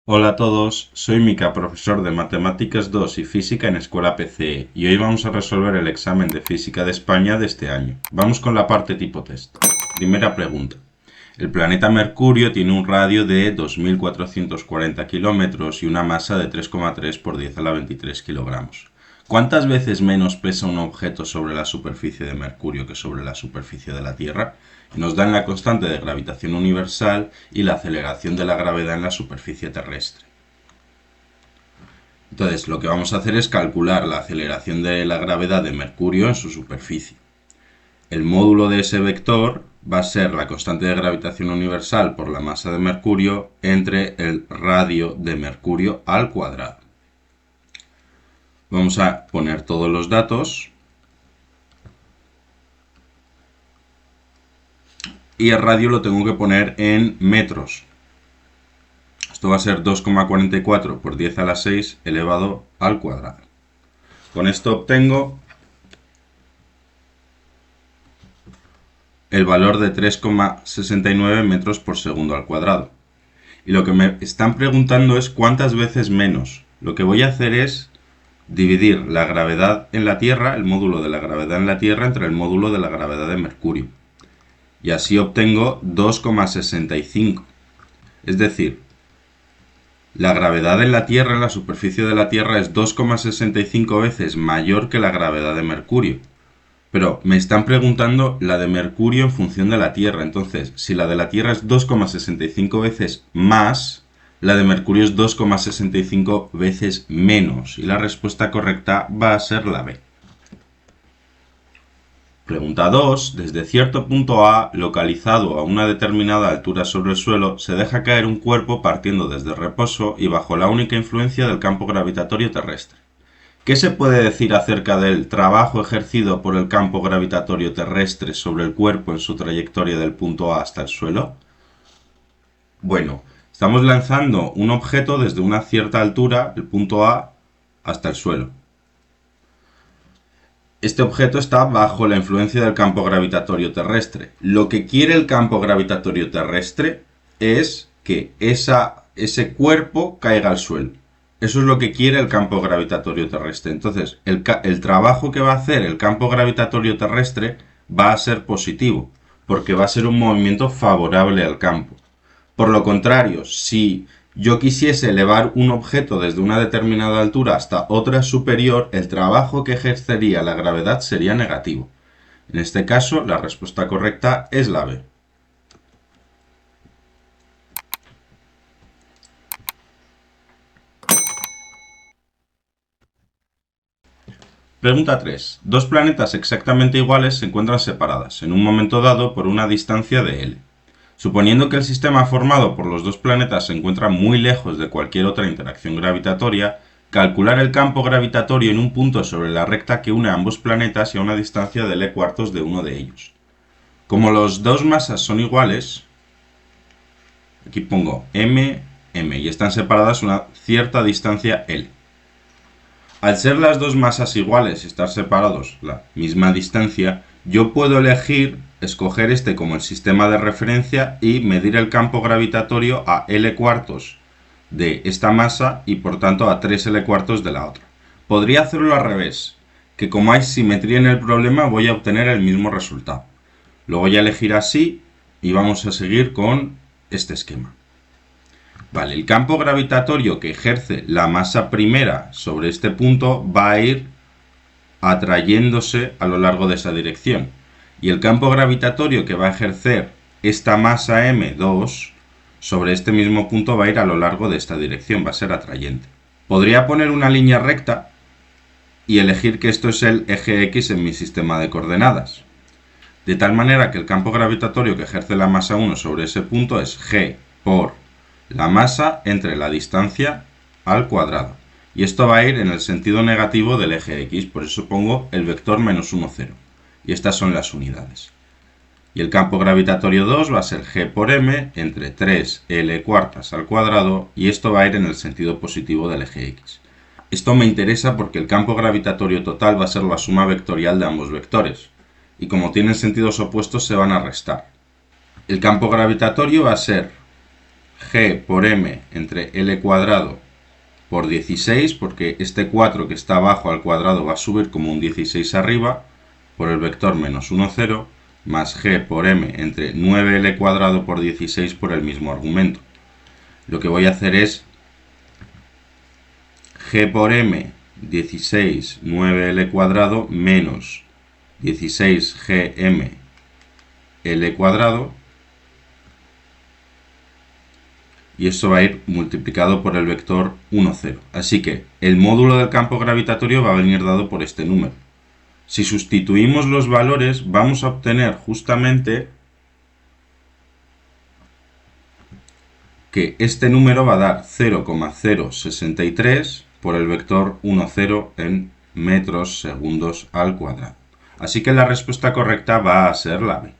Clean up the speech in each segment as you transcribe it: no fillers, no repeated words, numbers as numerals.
Hola a todos, soy Mika, profesor de Matemáticas 2 y Física en Escuela PCE, y hoy vamos a resolver el examen de Física de España de este año. Vamos con la parte tipo test. Primera pregunta. El planeta Mercurio tiene un radio de 2.440 kilómetros y una masa de 3,3 por 10 a la 23 kilogramos. ¿Cuántas veces menos pesa un objeto sobre la superficie de Mercurio que sobre la superficie de la Tierra? Nos dan la constante de gravitación universal y la aceleración de la gravedad en la superficie terrestre. Entonces, lo que vamos a hacer es calcular la aceleración de la gravedad de Mercurio en su superficie. El módulo de ese vector va a ser la constante de gravitación universal por la masa de Mercurio entre el radio de Mercurio al cuadrado. Vamos a poner todos los datos y el radio lo tengo que poner en metros. Esto va a ser 2,44 por 10 a la 6 elevado al cuadrado. Con esto obtengo el valor de 3,69 metros por segundo al cuadrado. Y lo que me están preguntando es cuántas veces menos. Lo que voy a hacer es dividir la gravedad en la Tierra, el módulo de la gravedad en la Tierra, entre el módulo de la gravedad de Mercurio. Y así obtengo 2,65. Es decir, la gravedad en la Tierra, en la superficie de la Tierra, es 2,65 veces mayor que la gravedad de Mercurio. Pero me están preguntando la de Mercurio en función de la Tierra. Entonces, si la de la Tierra es 2,65 veces más, la de Mercurio es 2,65 veces menos. Y la respuesta correcta va a ser la B. Pregunta 2. Desde cierto punto A, localizado a una determinada altura sobre el suelo, se deja caer un cuerpo partiendo desde reposo y bajo la única influencia del campo gravitatorio terrestre. ¿Qué se puede decir acerca del trabajo ejercido por el campo gravitatorio terrestre sobre el cuerpo en su trayectoria del punto A hasta el suelo? Bueno, estamos lanzando un objeto desde una cierta altura, el punto A, hasta el suelo. Este objeto está bajo la influencia del campo gravitatorio terrestre. Lo que quiere el campo gravitatorio terrestre es que ese cuerpo caiga al suelo. Eso es lo que quiere el campo gravitatorio terrestre. Entonces, el trabajo que va a hacer el campo gravitatorio terrestre va a ser positivo, porque va a ser un movimiento favorable al campo. Por lo contrario, si yo quisiese elevar un objeto desde una determinada altura hasta otra superior, el trabajo que ejercería la gravedad sería negativo. En este caso, la respuesta correcta es la B. Pregunta 3. Dos planetas exactamente iguales se encuentran separadas, en un momento dado, por una distancia de L. Suponiendo que el sistema formado por los dos planetas se encuentra muy lejos de cualquier otra interacción gravitatoria, calcular el campo gravitatorio en un punto sobre la recta que une a ambos planetas y a una distancia de L cuartos de uno de ellos. Como los dos masas son iguales, aquí pongo m, m, y están separadas una cierta distancia L. Al ser las dos masas iguales y estar separados la misma distancia, yo puedo escoger este como el sistema de referencia y medir el campo gravitatorio a L cuartos de esta masa y por tanto a 3L cuartos de la otra. Podría hacerlo al revés, que como hay simetría en el problema voy a obtener el mismo resultado. Lo voy a elegir así y vamos a seguir con este esquema. Vale, el campo gravitatorio que ejerce la masa primera sobre este punto va a ir atrayéndose a lo largo de esa dirección. Y el campo gravitatorio que va a ejercer esta masa m2 sobre este mismo punto va a ir a lo largo de esta dirección, va a ser atrayente. Podría poner una línea recta y elegir que esto es el eje X en mi sistema de coordenadas. De tal manera que el campo gravitatorio que ejerce la masa 1 sobre ese punto es g por la masa entre la distancia al cuadrado. Y esto va a ir en el sentido negativo del eje X, por eso pongo el vector menos 1, 0. Y estas son las unidades. Y el campo gravitatorio 2 va a ser g por m entre 3L cuartas al cuadrado, y esto va a ir en el sentido positivo del eje X. Esto me interesa porque el campo gravitatorio total va a ser la suma vectorial de ambos vectores. Y como tienen sentidos opuestos se van a restar. El campo gravitatorio va a ser g por m entre L cuadrado por 16, porque este 4 que está abajo al cuadrado va a subir como un 16 arriba, por el vector menos 1, 0, más g por m entre 9L cuadrado por 16 por el mismo argumento. Lo que voy a hacer es g por m 16 9L cuadrado menos 16gm L cuadrado, y esto va a ir multiplicado por el vector 1, 0. Así que el módulo del campo gravitatorio va a venir dado por este número. Si sustituimos los valores, vamos a obtener justamente que este número va a dar 0,063 por el vector 1, 0 en metros segundos al cuadrado. Así que la respuesta correcta va a ser la B.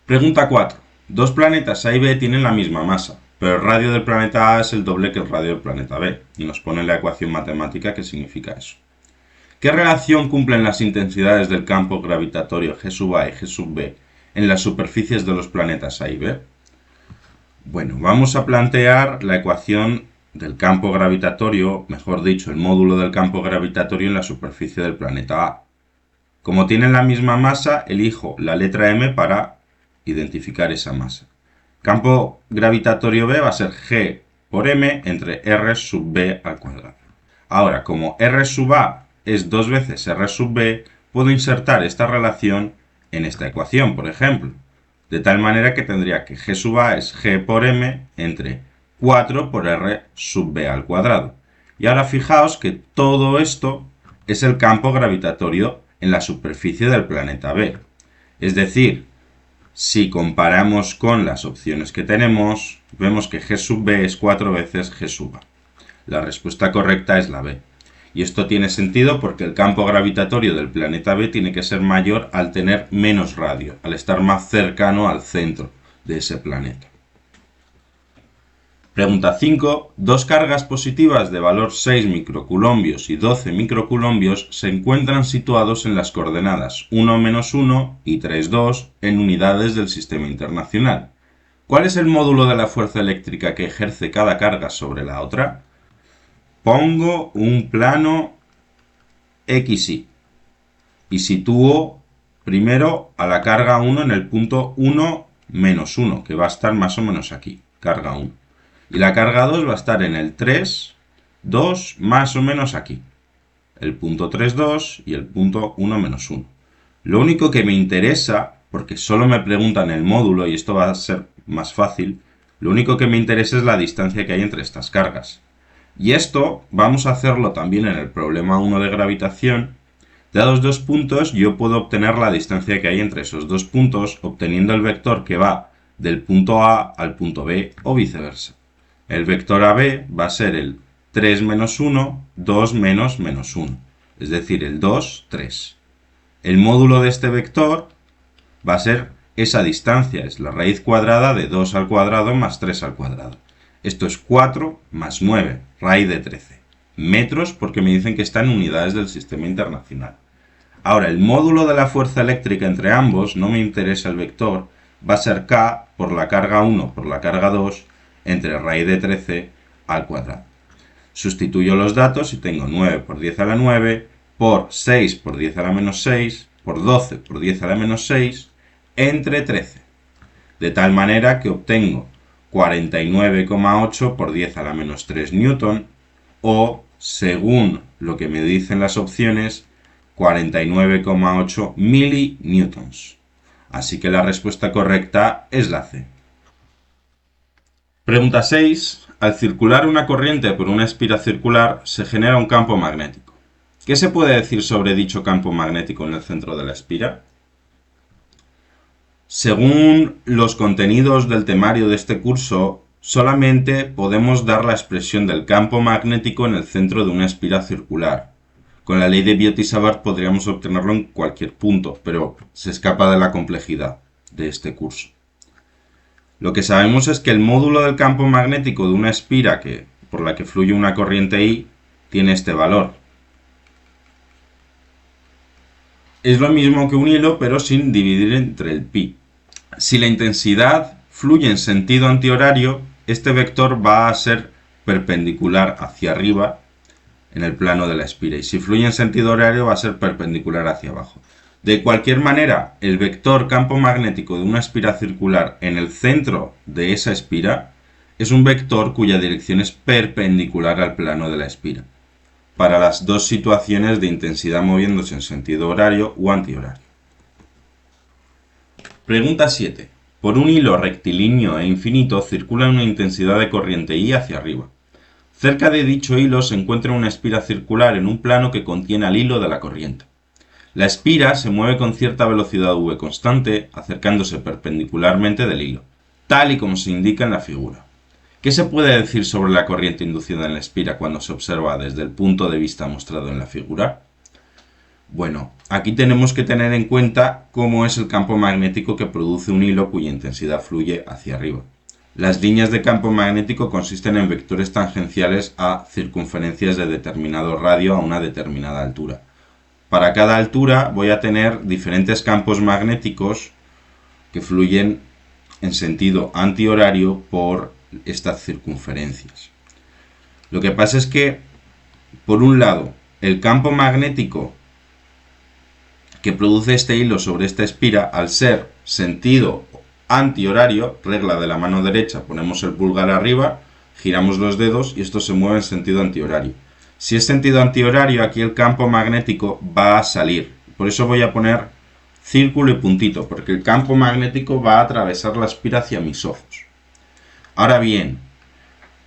Pregunta 4. Dos planetas A y B tienen la misma masa, pero el radio del planeta A es el doble que el radio del planeta B, y nos pone la ecuación matemática que significa eso. ¿Qué relación cumplen las intensidades del campo gravitatorio G sub A y G sub B en las superficies de los planetas A y B? Bueno, vamos a plantear la ecuación del campo gravitatorio, mejor dicho, el módulo del campo gravitatorio en la superficie del planeta A. Como tienen la misma masa, elijo la letra M para identificar esa masa. Campo gravitatorio B va a ser G por M entre R sub B al cuadrado. Ahora, como R sub A es 2 veces R sub B, puedo insertar esta relación en esta ecuación, por ejemplo. De tal manera que tendría que G sub A es G por M entre 4 por R sub B al cuadrado. Y ahora fijaos que todo esto es el campo gravitatorio en la superficie del planeta B. Es decir, si comparamos con las opciones que tenemos, vemos que G sub B es 4 veces G sub A. La respuesta correcta es la B. Y esto tiene sentido porque el campo gravitatorio del planeta B tiene que ser mayor al tener menos radio, al estar más cercano al centro de ese planeta. Pregunta 5. Dos cargas positivas de valor 6 microcoulombios y 12 microcoulombios se encuentran situados en las coordenadas 1, menos 1 y 3, 2 en unidades del sistema internacional. ¿Cuál es el módulo de la fuerza eléctrica que ejerce cada carga sobre la otra? Pongo un plano XY y sitúo primero a la carga 1 en el punto 1, menos 1, que va a estar más o menos aquí, carga 1. Y la carga 2 va a estar en el 3, 2, más o menos aquí. El punto 3, 2 y el punto 1, menos 1. Lo único que me interesa, porque solo me preguntan el módulo y esto va a ser más fácil, lo único que me interesa es la distancia que hay entre estas cargas. Y esto vamos a hacerlo también en el problema 1 de gravitación. Dados dos puntos, yo puedo obtener la distancia que hay entre esos dos puntos, obteniendo el vector que va del punto A al punto B o viceversa. El vector AB va a ser el 3 menos 1, 2 menos 1. Es decir, el 2, 3. El módulo de este vector va a ser esa distancia, es la raíz cuadrada de 2 al cuadrado más 3 al cuadrado. Esto es 4 más 9, raíz de 13. Metros porque me dicen que está en unidades del sistema internacional. Ahora, el módulo de la fuerza eléctrica entre ambos, no me interesa el vector, va a ser K por la carga 1 por la carga 2 entre raíz de 13 al cuadrado. Sustituyo los datos y tengo 9 por 10 a la 9 por 6 por 10 a la menos 6 por 12 por 10 a la menos 6 entre 13. De tal manera que obtengo 49,8 por 10 a la menos 3 newton o, según lo que me dicen las opciones, 49,8 milinewtons. Así que la respuesta correcta es la C. Pregunta 6. Al circular una corriente por una espira circular se genera un campo magnético. ¿Qué se puede decir sobre dicho campo magnético en el centro de la espira? Según los contenidos del temario de este curso, solamente podemos dar la expresión del campo magnético en el centro de una espira circular. Con la ley de Biot-Savart podríamos obtenerlo en cualquier punto, pero se escapa de la complejidad de este curso. Lo que sabemos es que el módulo del campo magnético de una espira por la que fluye una corriente I tiene este valor. Es lo mismo que un hilo, pero sin dividir entre el pi. Si la intensidad fluye en sentido antihorario, este vector va a ser perpendicular hacia arriba en el plano de la espira, y si fluye en sentido horario va a ser perpendicular hacia abajo. De cualquier manera, el vector campo magnético de una espira circular en el centro de esa espira es un vector cuya dirección es perpendicular al plano de la espira, para las dos situaciones de intensidad moviéndose en sentido horario o antihorario. Pregunta 7. Por un hilo rectilíneo e infinito circula una intensidad de corriente I hacia arriba. Cerca de dicho hilo se encuentra una espira circular en un plano que contiene al hilo de la corriente. La espira se mueve con cierta velocidad v constante, acercándose perpendicularmente del hilo, tal y como se indica en la figura. ¿Qué se puede decir sobre la corriente inducida en la espira cuando se observa desde el punto de vista mostrado en la figura? Bueno, aquí tenemos que tener en cuenta cómo es el campo magnético que produce un hilo cuya intensidad fluye hacia arriba. Las líneas de campo magnético consisten en vectores tangenciales a circunferencias de determinado radio a una determinada altura. Para cada altura voy a tener diferentes campos magnéticos que fluyen en sentido antihorario por estas circunferencias. Lo que pasa es que, por un lado, el campo magnético que produce este hilo sobre esta espira, al ser sentido antihorario, regla de la mano derecha, ponemos el pulgar arriba, giramos los dedos y esto se mueve en sentido antihorario. Si es sentido antihorario, aquí el campo magnético va a salir. Por eso voy a poner círculo y puntito, porque el campo magnético va a atravesar la espira hacia mis ojos. Ahora bien,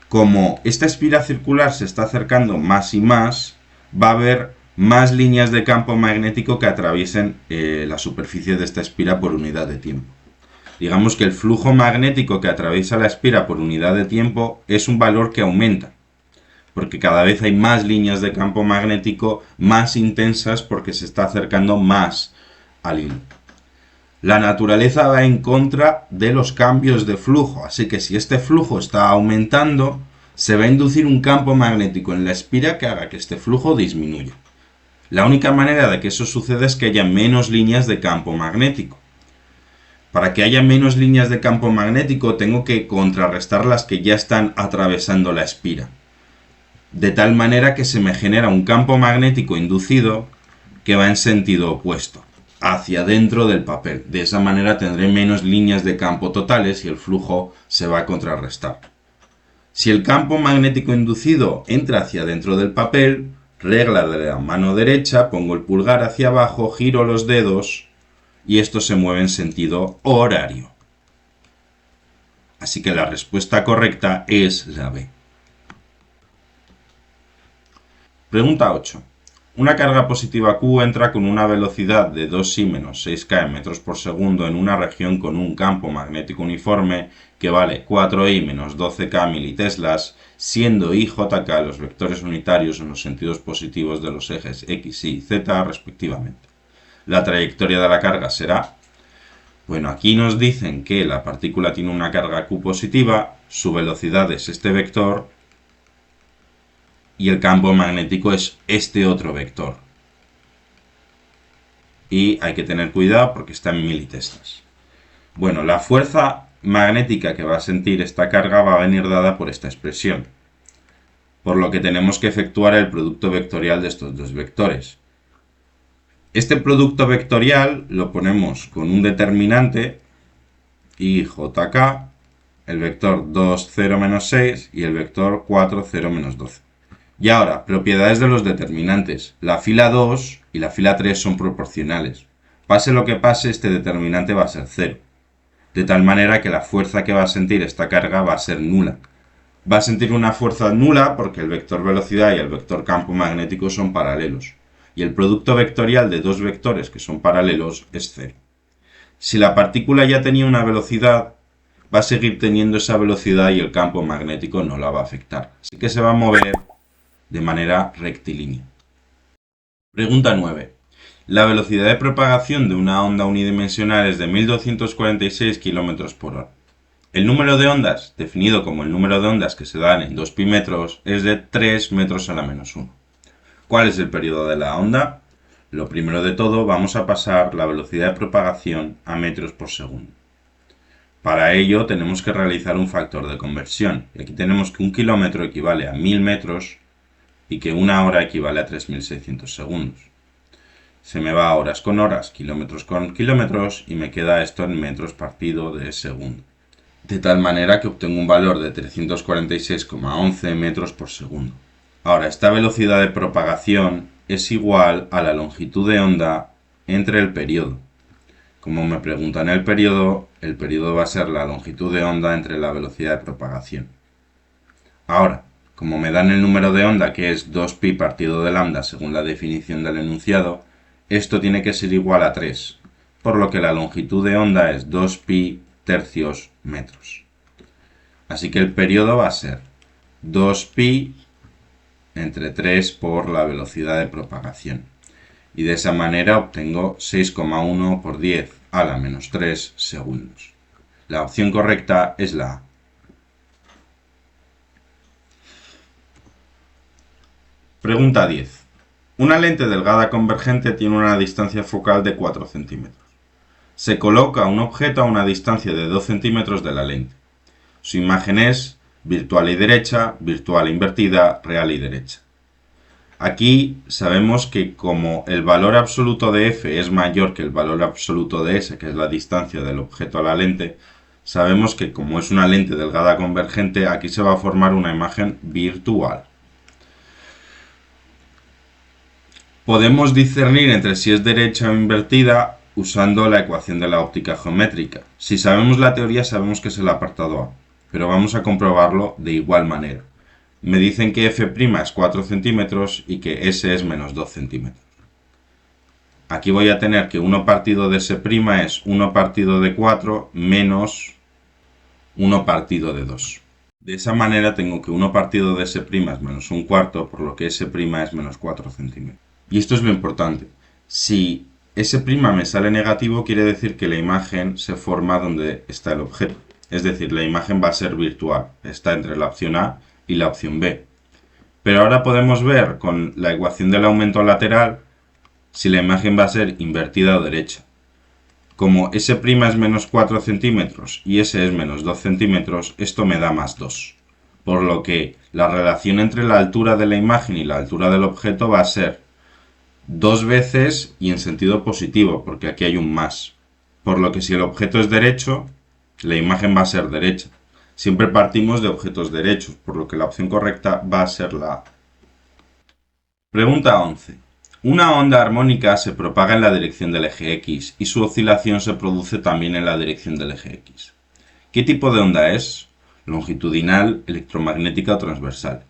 como esta espira circular se está acercando más y más, va a haber más líneas de campo magnético que atraviesen la superficie de esta espira por unidad de tiempo. Digamos que el flujo magnético que atraviesa la espira por unidad de tiempo es un valor que aumenta, porque cada vez hay más líneas de campo magnético más intensas porque se está acercando más al hilo. La naturaleza va en contra de los cambios de flujo, así que si este flujo está aumentando, se va a inducir un campo magnético en la espira que haga que este flujo disminuya. La única manera de que eso suceda es que haya menos líneas de campo magnético. Para que haya menos líneas de campo magnético tengo que contrarrestar las que ya están atravesando la espira, de tal manera que se me genera un campo magnético inducido que va en sentido opuesto, hacia dentro del papel. De esa manera tendré menos líneas de campo totales y el flujo se va a contrarrestar. Si el campo magnético inducido entra hacia dentro del papel, regla de la mano derecha, pongo el pulgar hacia abajo, giro los dedos y esto se mueve en sentido horario. Así que la respuesta correcta es la B. Pregunta 8. Una carga positiva Q entra con una velocidad de 2i menos 6k en metros por segundo en una región con un campo magnético uniforme que vale 4i menos 12k militeslas, siendo i y jk los vectores unitarios en los sentidos positivos de los ejes x, y, z respectivamente. La trayectoria de la carga será... Bueno, aquí nos dicen que la partícula tiene una carga Q positiva, su velocidad es este vector, y el campo magnético es este otro vector. Y hay que tener cuidado porque está en militeslas. Bueno, la fuerza magnética que va a sentir esta carga va a venir dada por esta expresión, por lo que tenemos que efectuar el producto vectorial de estos dos vectores. Este producto vectorial lo ponemos con un determinante i, j, k, el vector 2, 0, menos 6 y el vector 4, 0, menos 12. Y ahora, propiedades de los determinantes. La fila 2 y la fila 3 son proporcionales. Pase lo que pase, este determinante va a ser 0. De tal manera que la fuerza que va a sentir esta carga va a ser nula. Va a sentir una fuerza nula porque el vector velocidad y el vector campo magnético son paralelos. Y el producto vectorial de dos vectores que son paralelos es 0. Si la partícula ya tenía una velocidad, va a seguir teniendo esa velocidad y el campo magnético no la va a afectar. Así que se va a mover de manera rectilínea. Pregunta 9. La velocidad de propagación de una onda unidimensional es de 1246 km por hora. El número de ondas, definido como el número de ondas que se dan en 2pi metros, es de 3 metros a la menos 1. ¿Cuál es el periodo de la onda? Lo primero de todo, vamos a pasar la velocidad de propagación a metros por segundo. Para ello tenemos que realizar un factor de conversión. Y aquí tenemos que un kilómetro equivale a 1000 metros y que una hora equivale a 3600 segundos. Se me va horas con horas, kilómetros con kilómetros y me queda esto en metros partido de segundo. De tal manera que obtengo un valor de 346,11 metros por segundo. Ahora, esta velocidad de propagación es igual a la longitud de onda entre el periodo. Como me preguntan el periodo va a ser la longitud de onda entre la velocidad de propagación. Ahora, como me dan el número de onda que es 2pi partido de lambda según la definición del enunciado, esto tiene que ser igual a 3, por lo que la longitud de onda es 2pi tercios metros. Así que el periodo va a ser 2pi entre 3 por la velocidad de propagación. Y de esa manera obtengo 6,1 por 10 a la menos 3 segundos. La opción correcta es la A. Pregunta 10. Una lente delgada convergente tiene una distancia focal de 4 centímetros. Se coloca un objeto a una distancia de 2 centímetros de la lente. Su imagen es virtual y derecha, virtual e invertida, real y derecha. Aquí sabemos que como el valor absoluto de f es mayor que el valor absoluto de s, que es la distancia del objeto a la lente, sabemos que como es una lente delgada convergente, aquí se va a formar una imagen virtual. Podemos discernir entre si es derecha o invertida usando la ecuación de la óptica geométrica. Si sabemos la teoría, sabemos que es el apartado A, pero vamos a comprobarlo de igual manera. Me dicen que f' es 4 centímetros y que s es menos 2 centímetros. Aquí voy a tener que 1 partido de s' es 1 partido de 4 menos 1 partido de 2. De esa manera tengo que 1 partido de s' es menos 1/4, por lo que s' es menos 4 centímetros. Y esto es lo importante. Si s' me sale negativo, quiere decir que la imagen se forma donde está el objeto. Es decir, la imagen va a ser virtual. Está entre la opción A y la opción B. Pero ahora podemos ver con la ecuación del aumento lateral si la imagen va a ser invertida o derecha. Como s' es menos 4 centímetros y s es menos 2 centímetros, esto me da más 2. Por lo que la relación entre la altura de la imagen y la altura del objeto va a ser 2 veces y en sentido positivo, porque aquí hay un más. Por lo que si el objeto es derecho, la imagen va a ser derecha. Siempre partimos de objetos derechos, por lo que la opción correcta va a ser la A. Pregunta 11. Una onda armónica se propaga en la dirección del eje X y su oscilación se produce también en la dirección del eje X. ¿Qué tipo de onda es? ¿Longitudinal, electromagnética o transversal?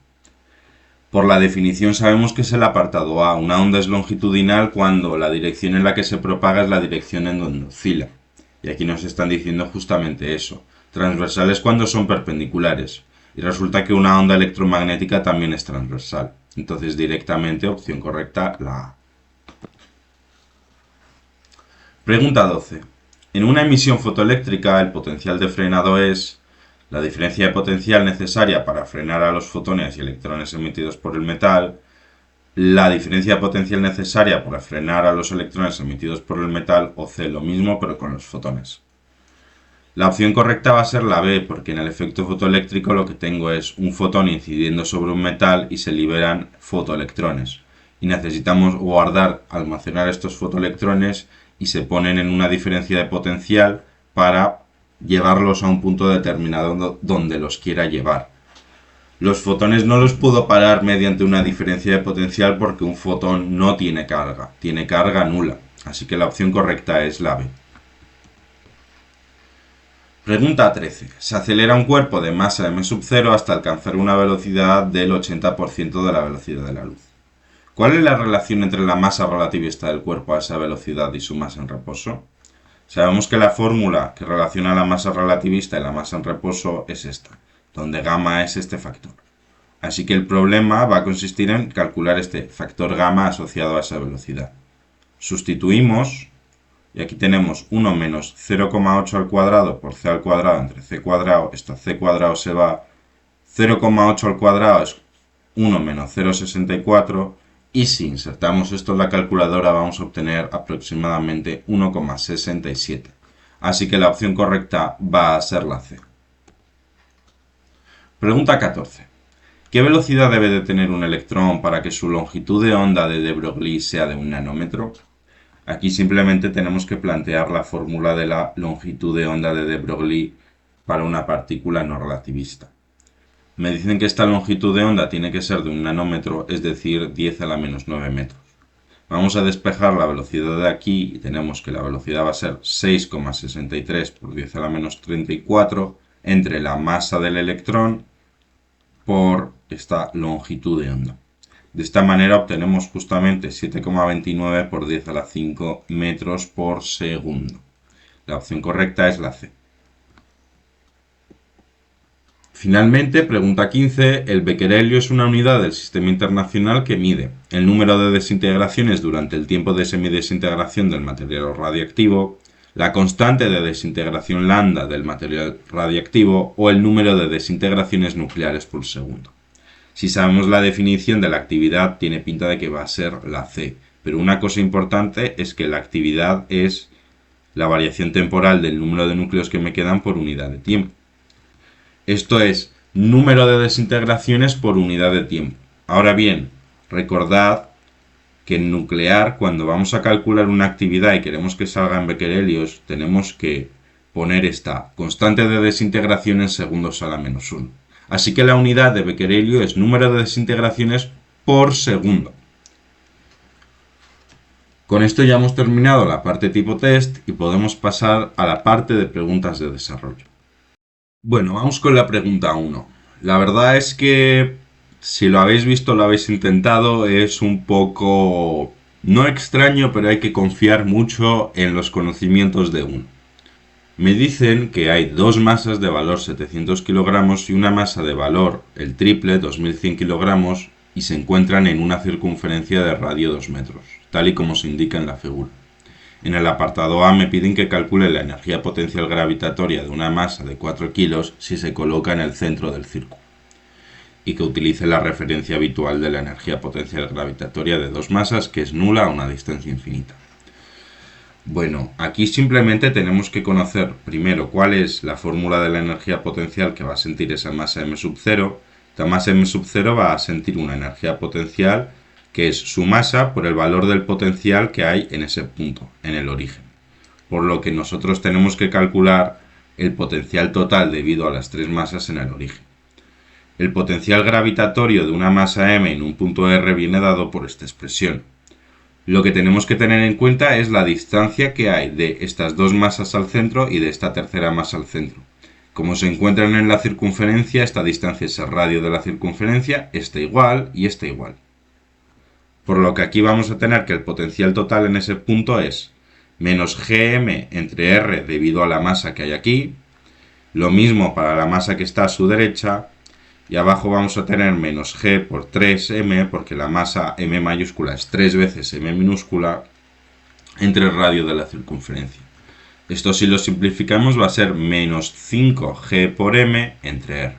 Por la definición sabemos que es el apartado A. Una onda es longitudinal cuando la dirección en la que se propaga es la dirección en donde oscila. Y aquí nos están diciendo justamente eso. Transversales cuando son perpendiculares. Y resulta que una onda electromagnética también es transversal. Entonces directamente, opción correcta, la A. Pregunta 12. En una emisión fotoeléctrica el potencial de frenado es la diferencia de potencial necesaria para frenar a los fotones y electrones emitidos por el metal, la diferencia de potencial necesaria para frenar a los electrones emitidos por el metal, o C, lo mismo pero con los fotones. La opción correcta va a ser la B, porque en el efecto fotoeléctrico lo que tengo es un fotón incidiendo sobre un metal y se liberan fotoelectrones. Y necesitamos guardar, almacenar estos fotoelectrones y se ponen en una diferencia de potencial para llevarlos a un punto determinado donde los quiera llevar. Los fotones no los puedo parar mediante una diferencia de potencial porque un fotón no tiene carga nula. Así que la opción correcta es la B. Pregunta 13. Se acelera un cuerpo de masa m0 hasta alcanzar una velocidad del 80% de la velocidad de la luz. ¿Cuál es la relación entre la masa relativista del cuerpo a esa velocidad y su masa en reposo? Sabemos que la fórmula que relaciona la masa relativista y la masa en reposo es esta, donde gamma es este factor. Así que el problema va a consistir en calcular este factor gamma asociado a esa velocidad. Sustituimos. Y aquí tenemos 1 menos 0,8 al cuadrado por c al cuadrado entre c cuadrado. Esto c cuadrado se va. 0,8 al cuadrado es 1 menos 0,64. Y si insertamos esto en la calculadora vamos a obtener aproximadamente 1,67. así que la opción correcta va a ser la C. Pregunta 14. ¿Qué velocidad debe de tener un electrón para que su longitud de onda de de Broglie sea de 1 nanómetro? Aquí simplemente tenemos que plantear la fórmula de la longitud de onda de de Broglie para una partícula no relativista. Me dicen que esta longitud de onda tiene que ser de 1 nanómetro, es decir, 10 a la menos 9 metros. Vamos a despejar la velocidad de aquí y tenemos que la velocidad va a ser 6,63 por 10 a la menos 34 entre la masa del electrón por esta longitud de onda. De esta manera obtenemos justamente 7,29 por 10 a la 5 metros por segundo. La opción correcta es la C. Finalmente, pregunta 15. El becquerelio es una unidad del sistema internacional que mide el número de desintegraciones durante el tiempo de semidesintegración del material radiactivo, la constante de desintegración lambda del material radiactivo o el número de desintegraciones nucleares por segundo. Si sabemos la definición de la actividad, tiene pinta de que va a ser la C, pero una cosa importante es que la actividad es la variación temporal del número de núcleos que me quedan por unidad de tiempo. Esto es número de desintegraciones por unidad de tiempo. Ahora bien, recordad que en nuclear, cuando vamos a calcular una actividad y queremos que salga en becquerelios, tenemos que poner esta constante de desintegración en segundos a la menos 1. Así que la unidad de becquerelio es número de desintegraciones por segundo. Con esto ya hemos terminado la parte tipo test y podemos pasar a la parte de preguntas de desarrollo. Bueno, vamos con la pregunta 1. La verdad es que si lo habéis visto, lo habéis intentado, es un poco no extraño, pero hay que confiar mucho en los conocimientos de uno. Me dicen que hay dos masas de valor 700 kilogramos y una masa de valor, el triple, 2100 kilogramos, y se encuentran en una circunferencia de radio 2 metros, tal y como se indica en la figura. En el apartado A me piden que calcule la energía potencial gravitatoria de una masa de 4 kilos si se coloca en el centro del círculo, y que utilice la referencia habitual de la energía potencial gravitatoria de dos masas, que es nula a una distancia infinita. Bueno, aquí simplemente tenemos que conocer primero cuál es la fórmula de la energía potencial que va a sentir esa masa m sub 0. Esta masa m sub 0 va a sentir una energía potencial que es su masa por el valor del potencial que hay en ese punto, en el origen. Por lo que nosotros tenemos que calcular el potencial total debido a las tres masas en el origen. El potencial gravitatorio de una masa m en un punto R viene dado por esta expresión. Lo que tenemos que tener en cuenta es la distancia que hay de estas dos masas al centro y de esta tercera masa al centro. Como se encuentran en la circunferencia, esta distancia es el radio de la circunferencia, esta igual y esta igual. Por lo que aquí vamos a tener que el potencial total en ese punto es menos gm entre r debido a la masa que hay aquí, lo mismo para la masa que está a su derecha, y abajo vamos a tener menos g por 3m, porque la masa m mayúscula es 3 veces m minúscula, entre el radio de la circunferencia. Esto, si lo simplificamos, va a ser menos 5g por m entre r.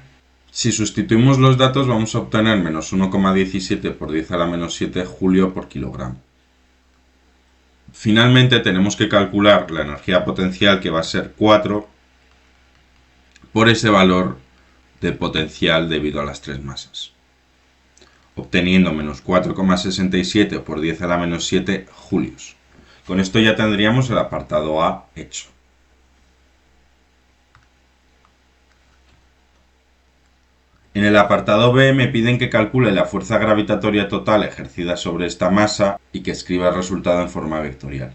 Si sustituimos los datos, vamos a obtener menos 1,17 por 10 a la menos 7 julio por kilogramo. Finalmente tenemos que calcular la energía potencial, que va a ser 4 por ese valor de potencial debido a las tres masas, obteniendo menos 4,67 por 10 a la menos 7 julios. Con esto ya tendríamos el apartado A hecho. En el apartado B me piden que calcule la fuerza gravitatoria total ejercida sobre esta masa y que escriba el resultado en forma vectorial.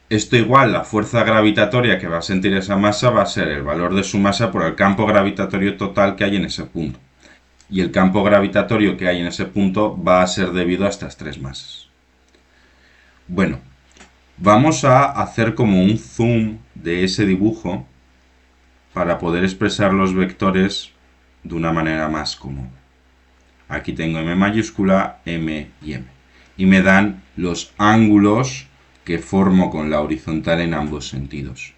Esto igual, la fuerza gravitatoria que va a sentir esa masa va a ser el valor de su masa por el campo gravitatorio total que hay en ese punto. Y el campo gravitatorio que hay en ese punto va a ser debido a estas tres masas. Bueno, vamos a hacer como un zoom de ese dibujo para poder expresar los vectores de una manera más común. Aquí tengo m mayúscula, m y m. Y me dan los ángulos que formo con la horizontal en ambos sentidos.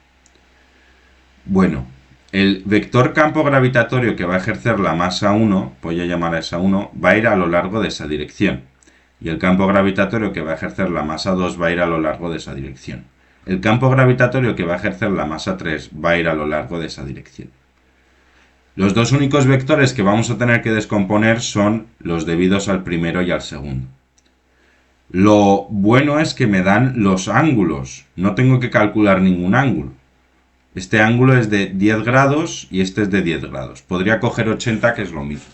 Bueno, el vector campo gravitatorio que va a ejercer la masa 1, voy a llamar a esa 1, va a ir a lo largo de esa dirección. Y el campo gravitatorio que va a ejercer la masa 2 va a ir a lo largo de esa dirección. el campo gravitatorio que va a ejercer la masa 3 va a ir a lo largo de esa dirección. Los dos únicos vectores que vamos a tener que descomponer son los debidos al primero y al segundo. Lo bueno es que me dan los ángulos, no tengo que calcular ningún ángulo. Este ángulo es de 10 grados y este es de 10 grados. Podría coger 80, que es lo mismo.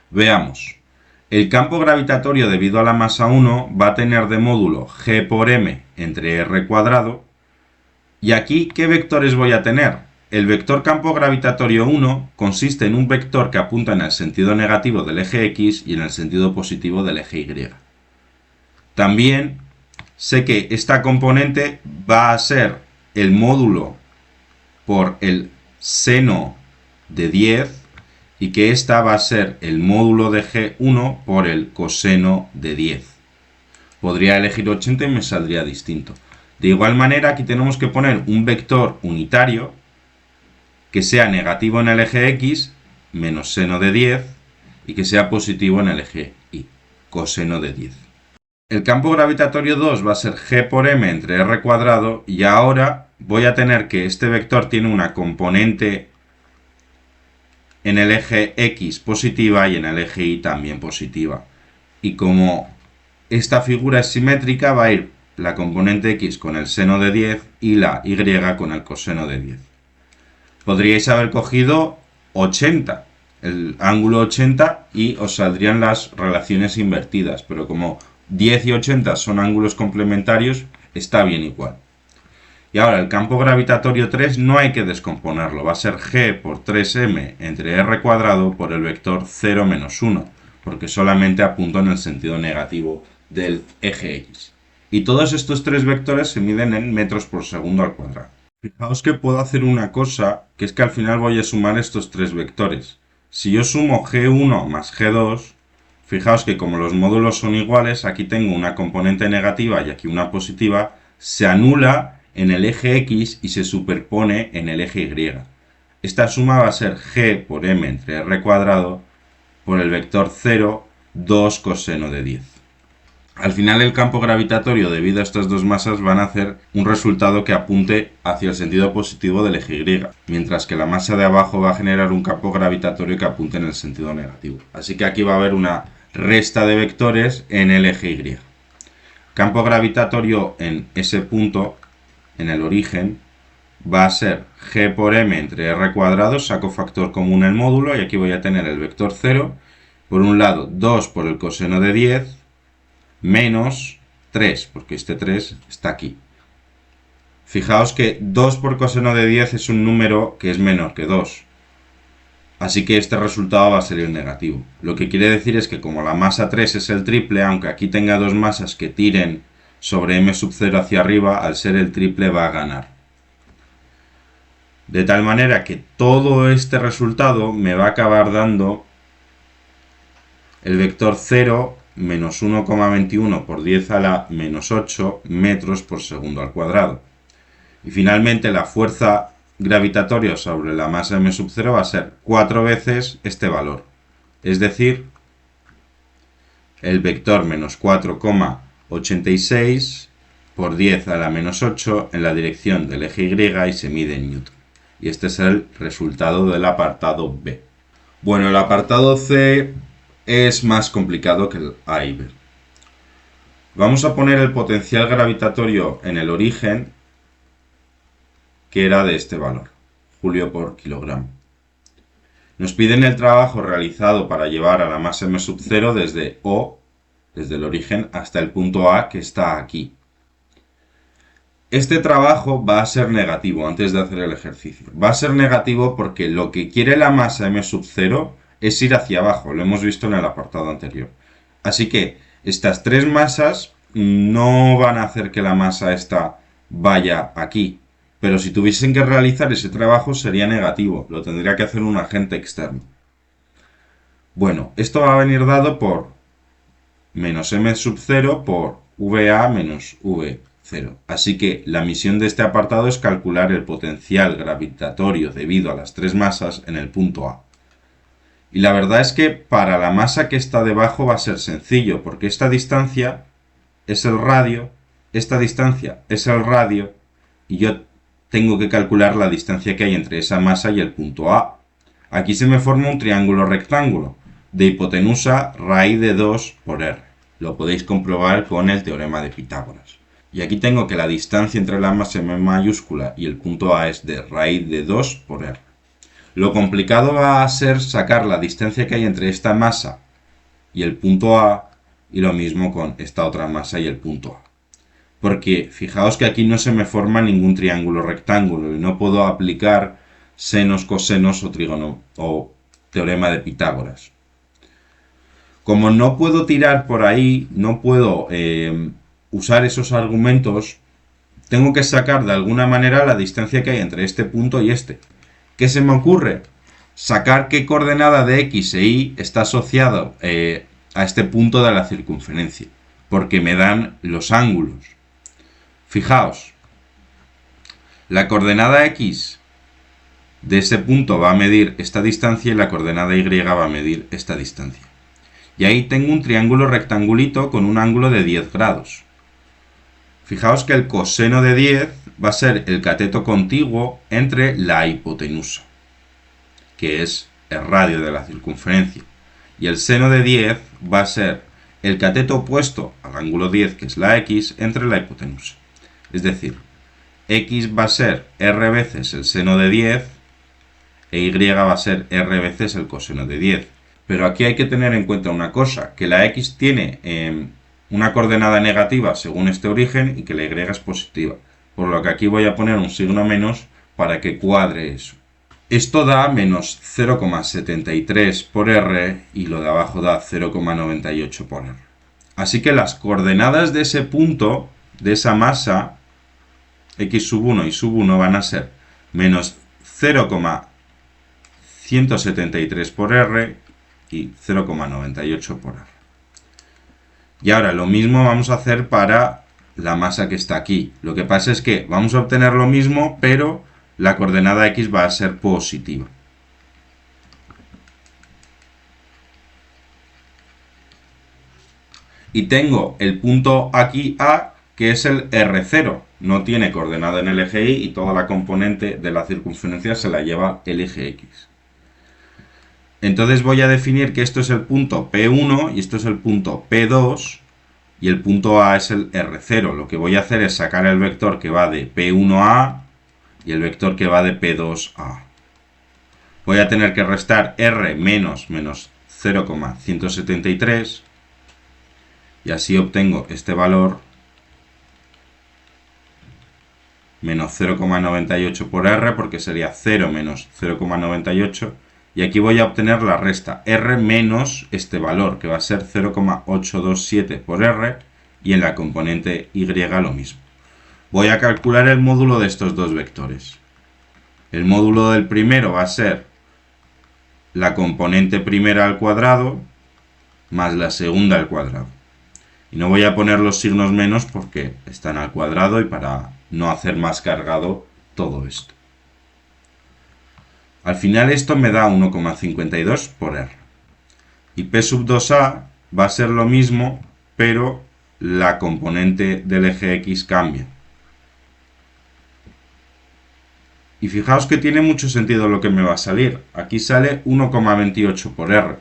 Veamos. El campo gravitatorio debido a la masa 1 va a tener de módulo g por m entre r cuadrado. Y aquí, ¿qué vectores voy a tener? El vector campo gravitatorio 1 consiste en un vector que apunta en el sentido negativo del eje X y en el sentido positivo del eje Y. También sé que esta componente va a ser el módulo por el seno de 10 y que esta va a ser el módulo de G1 por el coseno de 10. Podría elegir 80 y me saldría distinto. De igual manera, aquí tenemos que poner un vector unitario que sea negativo en el eje X, menos seno de 10, y que sea positivo en el eje Y, coseno de 10. El campo gravitatorio 2 va a ser g por m entre r cuadrado, y ahora voy a tener que este vector tiene una componente en el eje X positiva y en el eje Y también positiva. Y como esta figura es simétrica, va a ir la componente X con el seno de 10 y la Y con el coseno de 10. Podríais haber cogido 80, el ángulo 80, y os saldrían las relaciones invertidas, pero como 10 y 80 son ángulos complementarios, está bien igual. Y ahora el campo gravitatorio 3 no hay que descomponerlo, va a ser g por 3m entre r cuadrado por el vector 0 menos 1, porque solamente apunto en el sentido negativo del eje X. Y todos estos tres vectores se miden en metros por segundo al cuadrado. Fijaos que puedo hacer una cosa, que es que al final voy a sumar estos tres vectores. Si yo sumo g1 más g2, fijaos que como los módulos son iguales, aquí tengo una componente negativa y aquí una positiva, se anula en el eje X y se superpone en el eje Y. Esta suma va a ser g por m entre r cuadrado por el vector 0, 2 coseno de 10. Al final el campo gravitatorio debido a estas dos masas van a hacer un resultado que apunte hacia el sentido positivo del eje Y, mientras que la masa de abajo va a generar un campo gravitatorio que apunte en el sentido negativo. Así que aquí va a haber una resta de vectores en el eje Y. Campo gravitatorio en ese punto, en el origen, va a ser g por m entre r cuadrado, saco factor común el módulo y aquí voy a tener el vector 0, por un lado 2 por el coseno de 10, menos 3, porque este 3 está aquí. Fijaos que 2 por coseno de 10 es un número que es menor que 2. Así que este resultado va a ser el negativo. Lo que quiere decir es que como la masa 3 es el triple, aunque aquí tenga dos masas que tiren sobre m sub 0 hacia arriba, al ser el triple va a ganar. De tal manera que todo este resultado me va a acabar dando el vector 0 menos 1,21 por 10 a la menos 8 metros por segundo al cuadrado. Y finalmente la fuerza gravitatoria sobre la masa m sub 0 va a ser 4 veces este valor. Es decir, el vector menos 4,86 por 10 a la menos 8 en la dirección del eje Y y se mide en newton. Y este es el resultado del apartado B. Bueno, el apartado C es más complicado que el A y B. Vamos a poner el potencial gravitatorio en el origen, que era de este valor, Julio por kilogramo. Nos piden el trabajo realizado para llevar a la masa m sub 0 desde O, desde el origen, hasta el punto A que está aquí. Este trabajo va a ser negativo antes de hacer el ejercicio. Va a ser negativo porque lo que quiere la masa m sub 0 es ir hacia abajo, lo hemos visto en el apartado anterior. Así que estas tres masas no van a hacer que la masa esta vaya aquí, pero si tuviesen que realizar ese trabajo sería negativo, lo tendría que hacer un agente externo. Bueno, esto va a venir dado por menos m sub 0 por VA menos V0. Así que la misión de este apartado es calcular el potencial gravitatorio debido a las tres masas en el punto A. Y la verdad es que para la masa que está debajo va a ser sencillo, porque esta distancia es el radio esta distancia es el radio y yo tengo que calcular la distancia que hay entre esa masa y el punto A. Aquí se me forma un triángulo rectángulo de hipotenusa raíz de 2 por r. Lo podéis comprobar con el teorema de Pitágoras. Y aquí tengo que la distancia entre la masa M mayúscula y el punto A es de raíz de 2 por r. Lo complicado va a ser sacar la distancia que hay entre esta masa y el punto A, y lo mismo con esta otra masa y el punto A. Porque fijaos que aquí no se me forma ningún triángulo rectángulo y no puedo aplicar senos, cosenos o trígono o teorema de Pitágoras. Como no puedo tirar por ahí, no puedo usar esos argumentos, tengo que sacar de alguna manera la distancia que hay entre este punto y este. ¿Qué se me ocurre? Sacar qué coordenada de x e y está asociado a este punto de la circunferencia, porque me dan los ángulos. Fijaos, la coordenada x de ese punto va a medir esta distancia y la coordenada y va a medir esta distancia. Y ahí tengo un triángulo rectangulito con un ángulo de 10 grados. Fijaos que el coseno de 10 va a ser el cateto contiguo entre la hipotenusa, que es el radio de la circunferencia. Y el seno de 10 va a ser el cateto opuesto al ángulo 10, que es la x, entre la hipotenusa. Es decir, x va a ser r veces el seno de 10 e y va a ser r veces el coseno de 10. Pero aquí hay que tener en cuenta una cosa, que la x tiene una coordenada negativa según este origen y que la y es positiva. Por lo que aquí voy a poner un signo menos para que cuadre eso. Esto da menos 0,73 por r y lo de abajo da 0,98 por r. Así que las coordenadas de ese punto, de esa masa, x sub 1 y sub 1 van a ser menos 0,173 por r y 0,98 por r. Y ahora lo mismo vamos a hacer para la masa que está aquí. Lo que pasa es que vamos a obtener lo mismo, pero la coordenada x va a ser positiva. Y tengo el punto aquí A, que es el R0. No tiene coordenada en el eje Y y toda la componente de la circunferencia se la lleva el eje X. Entonces voy a definir que esto es el punto P1 y esto es el punto P2 y el punto A es el R0. Lo que voy a hacer es sacar el vector que va de P1A y el vector que va de P2A. Voy a tener que restar R menos 0,173 y así obtengo este valor menos 0,98 por R, porque sería 0 menos 0,98, y aquí voy a obtener la resta R menos este valor, que va a ser 0,827 por R, y en la componente Y lo mismo. Voy a calcular el módulo de estos dos vectores. El módulo del primero va a ser la componente primera al cuadrado más la segunda al cuadrado. Y no voy a poner los signos menos porque están al cuadrado y para no hacer más cargado todo esto. Al final esto me da 1,52 por R. Y P sub 2A va a ser lo mismo, pero la componente del eje X cambia. Y fijaos que tiene mucho sentido lo que me va a salir. Aquí sale 1,28 por R.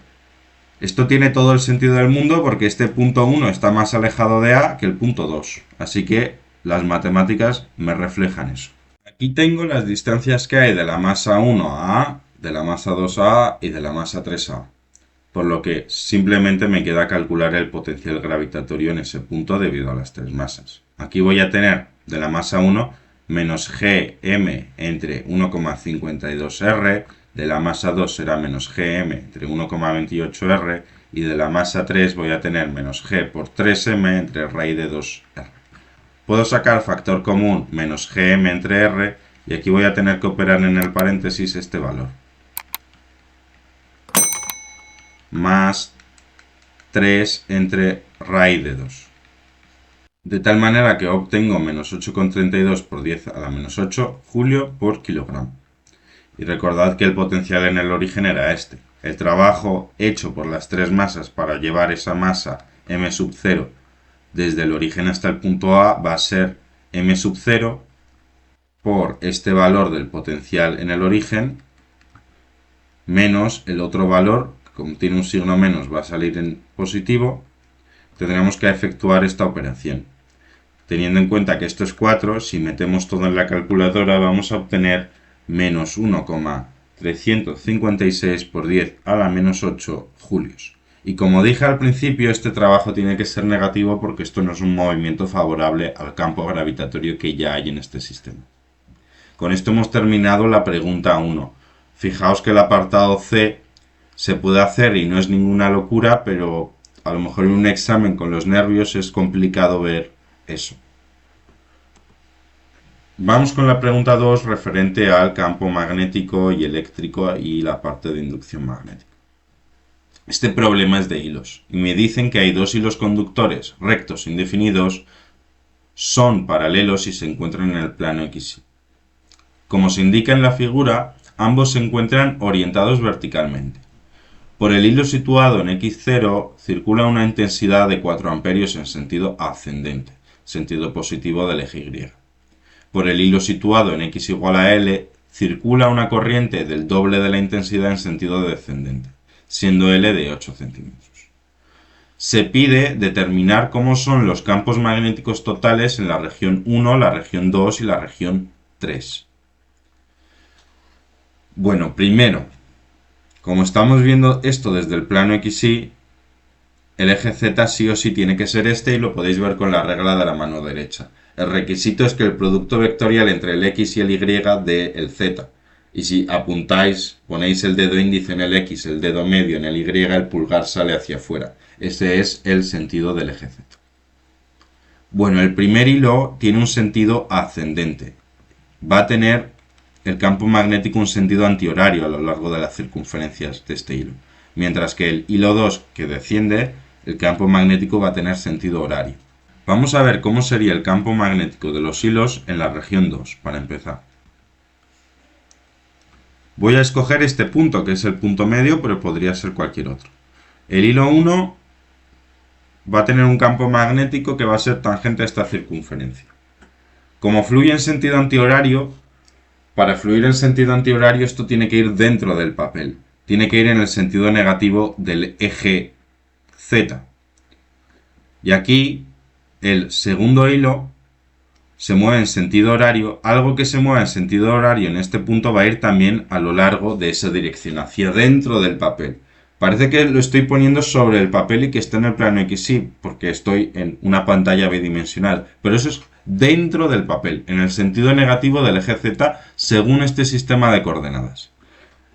Esto tiene todo el sentido del mundo porque este punto 1 está más alejado de A que el punto 2. Así que las matemáticas me reflejan eso. Aquí tengo las distancias que hay de la masa 1 a A, de la masa 2 a A y de la masa 3 a A. Por lo que simplemente me queda calcular el potencial gravitatorio en ese punto debido a las tres masas. Aquí voy a tener de la masa 1 menos gm entre 1,52 r, de la masa 2 será menos gm entre 1,28 r y de la masa 3 voy a tener menos g por 3m entre raíz de 2r. Puedo sacar factor común menos gm entre r y aquí voy a tener que operar en el paréntesis este valor. Más 3 entre raíz de 2. De tal manera que obtengo menos 8,32 por 10 a la menos 8 julio por kilogramo. Y recordad que el potencial en el origen era este. El trabajo hecho por las tres masas para llevar esa masa m sub 0 desde el origen hasta el punto A va a ser m sub 0 por este valor del potencial en el origen menos el otro valor, como tiene un signo menos va a salir en positivo, tendremos que efectuar esta operación. Teniendo en cuenta que esto es 4, si metemos todo en la calculadora vamos a obtener menos 1,356 por 10 a la menos 8 julios. Y como dije al principio, este trabajo tiene que ser negativo porque esto no es un movimiento favorable al campo gravitatorio que ya hay en este sistema. Con esto hemos terminado la pregunta 1. Fijaos que el apartado C se puede hacer y no es ninguna locura, pero a lo mejor en un examen con los nervios es complicado ver eso. Vamos con la pregunta 2 referente al campo magnético y eléctrico y la parte de inducción magnética. Este problema es de hilos y me dicen que hay dos hilos conductores rectos indefinidos, son paralelos y se encuentran en el plano XY. Como se indica en la figura, ambos se encuentran orientados verticalmente. Por el hilo situado en X0 circula una intensidad de 4 amperios en sentido ascendente, sentido positivo del eje Y. Por el hilo situado en X igual a L circula una corriente del doble de la intensidad en sentido descendente, siendo L de 8 centímetros. Se pide determinar cómo son los campos magnéticos totales en la región 1, la región 2 y la región 3. Bueno, primero, como estamos viendo esto desde el plano XY, el eje Z sí o sí tiene que ser este y lo podéis ver con la regla de la mano derecha. El requisito es que el producto vectorial entre el X y el Y dé el Z. Y si apuntáis, ponéis el dedo índice en el X, el dedo medio en el Y, el pulgar sale hacia afuera. Ese es el sentido del eje Z. Bueno, el primer hilo tiene un sentido ascendente. Va a tener el campo magnético un sentido antihorario a lo largo de las circunferencias de este hilo. Mientras que el hilo 2 que desciende, el campo magnético va a tener sentido horario. Vamos a ver cómo sería el campo magnético de los hilos en la región 2, para empezar. Voy a escoger este punto, que es el punto medio, pero podría ser cualquier otro. El hilo 1 va a tener un campo magnético que va a ser tangente a esta circunferencia. Como fluye en sentido antihorario, para fluir en sentido antihorario esto tiene que ir dentro del papel. Tiene que ir en el sentido negativo del eje Z. Y aquí el segundo hilo se mueve en sentido horario. Algo que se mueva en sentido horario en este punto va a ir también a lo largo de esa dirección, hacia dentro del papel. Parece que lo estoy poniendo sobre el papel y que está en el plano XY, porque estoy en una pantalla bidimensional. Pero eso es dentro del papel, en el sentido negativo del eje Z, según este sistema de coordenadas.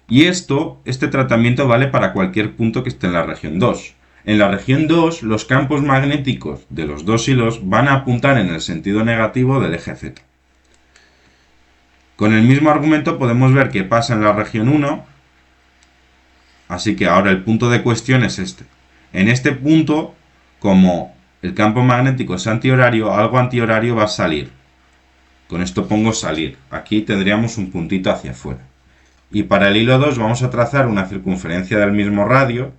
Y este tratamiento vale para cualquier punto que esté en la región 2. En la región 2, los campos magnéticos de los dos hilos van a apuntar en el sentido negativo del eje Z. Con el mismo argumento podemos ver qué pasa en la región 1. Así que ahora el punto de cuestión es este. En este punto, como el campo magnético es antihorario, algo antihorario va a salir. Con esto pongo salir. Aquí tendríamos un puntito hacia afuera. Y para el hilo 2 vamos a trazar una circunferencia del mismo radio.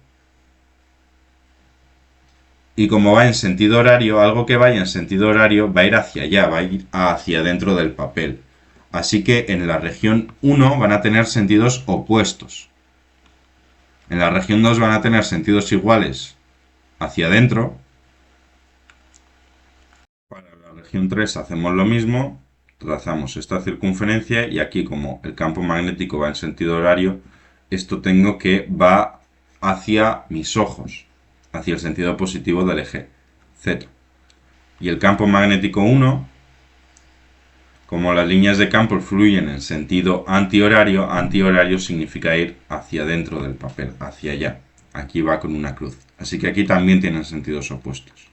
Y como va en sentido horario, algo que vaya en sentido horario va a ir hacia allá, va a ir hacia dentro del papel. Así que en la región 1 van a tener sentidos opuestos. En la región 2 van a tener sentidos iguales hacia adentro. Para la región 3 hacemos lo mismo, trazamos esta circunferencia y aquí como el campo magnético va en sentido horario, esto tengo que va hacia mis ojos, hacia el sentido positivo del eje Z. Y el campo magnético 1, como las líneas de campo fluyen en sentido antihorario, antihorario significa ir hacia dentro del papel, hacia allá. Aquí va con una cruz. Así que aquí también tienen sentidos opuestos.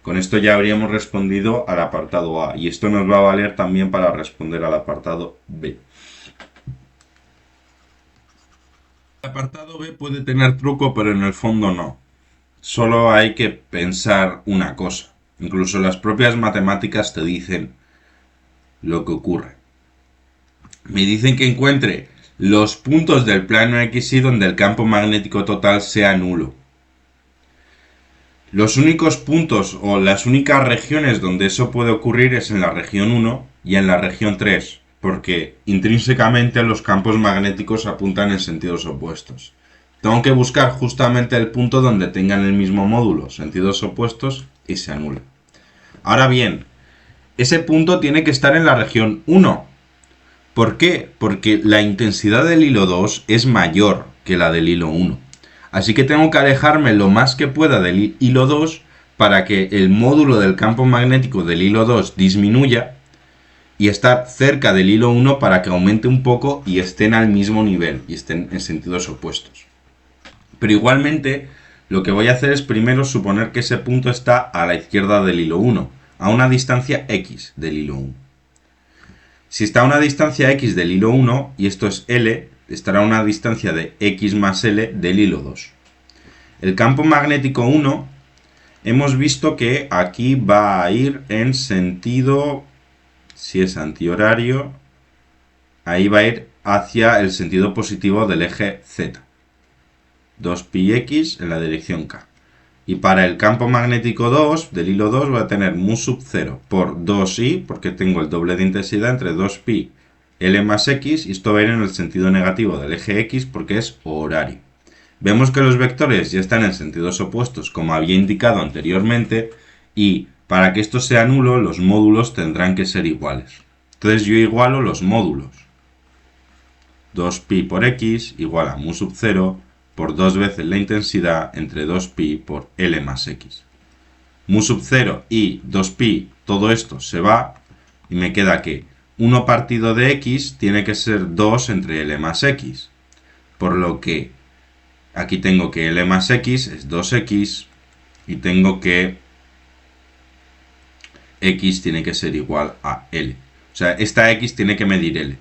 Con esto ya habríamos respondido al apartado A y esto nos va a valer también para responder al apartado B. El apartado B puede tener truco, pero en el fondo no. Solo hay que pensar una cosa. Incluso las propias matemáticas te dicen lo que ocurre. Me dicen que encuentre los puntos del plano XY donde el campo magnético total sea nulo. Los únicos puntos o las únicas regiones donde eso puede ocurrir es en la región 1 y en la región 3, porque intrínsecamente los campos magnéticos apuntan en sentidos opuestos. Tengo que buscar justamente el punto donde tengan el mismo módulo, sentidos opuestos, y se anula. Ahora bien, ese punto tiene que estar en la región 1. ¿Por qué? Porque la intensidad del hilo 2 es mayor que la del hilo 1. Así que tengo que alejarme lo más que pueda del hilo 2 para que el módulo del campo magnético del hilo 2 disminuya y estar cerca del hilo 1 para que aumente un poco y estén al mismo nivel y estén en sentidos opuestos. Pero igualmente lo que voy a hacer es primero suponer que ese punto está a la izquierda del hilo 1, a una distancia x del hilo 1. Si está a una distancia x del hilo 1, y esto es L, estará a una distancia de x más L del hilo 2. El campo magnético 1, hemos visto que aquí va a ir en sentido, si es antihorario, ahí va a ir hacia el sentido positivo del eje Z. 2πx en la dirección K. Y para el campo magnético 2, del hilo 2, voy a tener mu sub 0 por 2i, porque tengo el doble de intensidad entre 2pi L más x, y esto va a ir en el sentido negativo del eje x porque es horario. Vemos que los vectores ya están en sentidos opuestos, como había indicado anteriormente, y para que esto sea nulo, los módulos tendrán que ser iguales. Entonces yo igualo los módulos. 2pi por x igual a mu sub 0 por 2 veces la intensidad entre 2pi por L más x. Mu sub 0 y 2pi, todo esto se va y me queda que 1 partido de x tiene que ser 2 entre L más x. Por lo que aquí tengo que L más x es 2x y tengo que x tiene que ser igual a L. O sea, esta x tiene que medir L.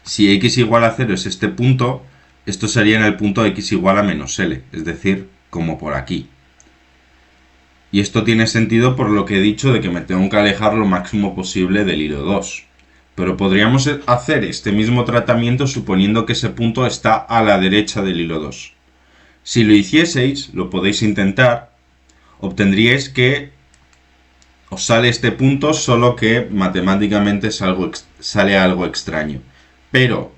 Si x igual a 0 es este punto, esto sería en el punto x igual a menos L, es decir, como por aquí. Y esto tiene sentido por lo que he dicho de que me tengo que alejar lo máximo posible del hilo 2. Pero podríamos hacer este mismo tratamiento suponiendo que ese punto está a la derecha del hilo 2. Si lo hicieseis, lo podéis intentar, obtendríais que os sale este punto, solo que matemáticamente sale algo extraño. Pero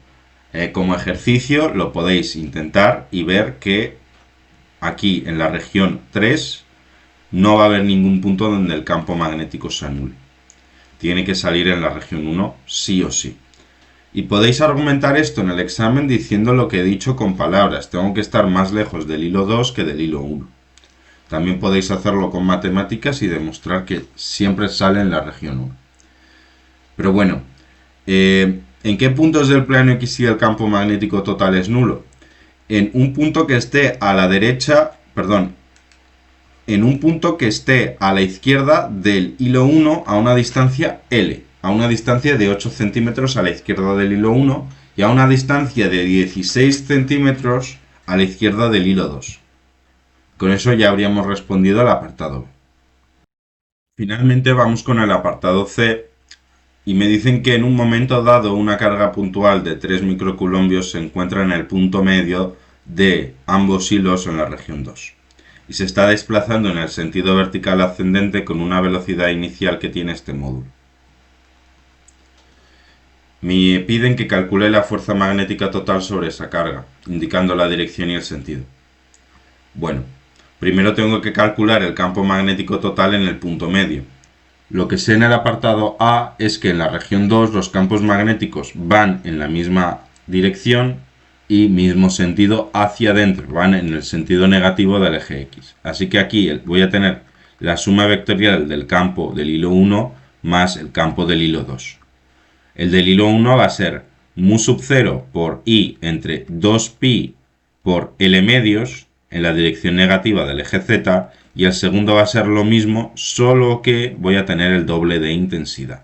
como ejercicio lo podéis intentar y ver que aquí en la región 3 no va a haber ningún punto donde el campo magnético se anule. Tiene que salir en la región 1 sí o sí. Y podéis argumentar esto en el examen diciendo lo que he dicho con palabras. Tengo que estar más lejos del hilo 2 que del hilo 1. También podéis hacerlo con matemáticas y demostrar que siempre sale en la región 1. Pero bueno, ¿en qué puntos del plano X y el campo magnético total es nulo? En un punto que esté a la derecha, en un punto que esté a la izquierda del hilo 1 a una distancia L, a una distancia de 8 centímetros a la izquierda del hilo 1 y a una distancia de 16 centímetros a la izquierda del hilo 2. Con eso ya habríamos respondido al apartado B. Finalmente vamos con el apartado C, y me dicen que en un momento dado una carga puntual de 3 microcoulombios se encuentra en el punto medio de ambos hilos en la región 2 y se está desplazando en el sentido vertical ascendente con una velocidad inicial que tiene este módulo. Me piden que calcule la fuerza magnética total sobre esa carga, indicando la dirección y el sentido. Bueno, primero tengo que calcular el campo magnético total en el punto medio. Lo que sé en el apartado A es que en la región 2 los campos magnéticos van en la misma dirección y mismo sentido hacia adentro, van en el sentido negativo del eje X. Así que aquí voy a tener la suma vectorial del campo del hilo 1 más el campo del hilo 2. El del hilo 1 va a ser mu sub 0 por I entre 2pi por L medios en la dirección negativa del eje Z, y el segundo va a ser lo mismo, solo que voy a tener el doble de intensidad.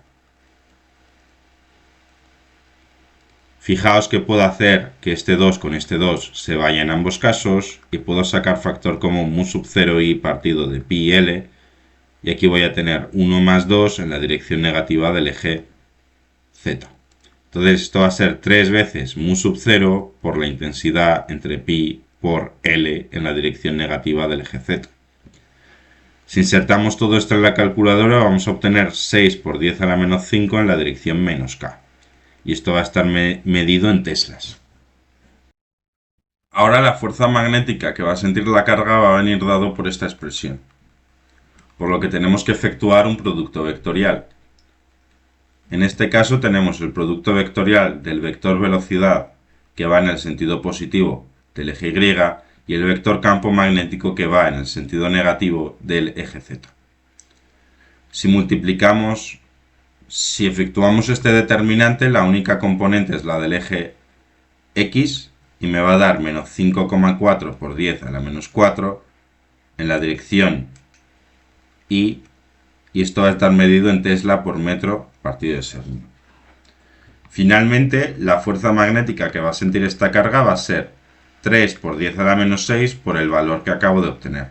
Fijaos que puedo hacer que este 2 con este 2 se vaya en ambos casos, y puedo sacar factor común mu sub 0i partido de pi L, y aquí voy a tener 1 más 2 en la dirección negativa del eje Z. Entonces esto va a ser 3 veces mu sub 0 por la intensidad entre pi por L en la dirección negativa del eje Z. Si insertamos todo esto en la calculadora vamos a obtener 6 por 10 a la menos 5 en la dirección menos k. Y esto va a estar medido en teslas. Ahora la fuerza magnética que va a sentir la carga va a venir dado por esta expresión. Por lo que tenemos que efectuar un producto vectorial. En este caso tenemos el producto vectorial del vector velocidad que va en el sentido positivo del eje Y y el vector campo magnético que va en el sentido negativo del eje Z. Si efectuamos este determinante, la única componente es la del eje X y me va a dar menos 5,4 por 10 a la menos 4 en la dirección Y esto va a estar medido en Tesla por metro partido de segundo. Finalmente, la fuerza magnética que va a sentir esta carga va a ser 3 por 10 a la menos 6 por el valor que acabo de obtener.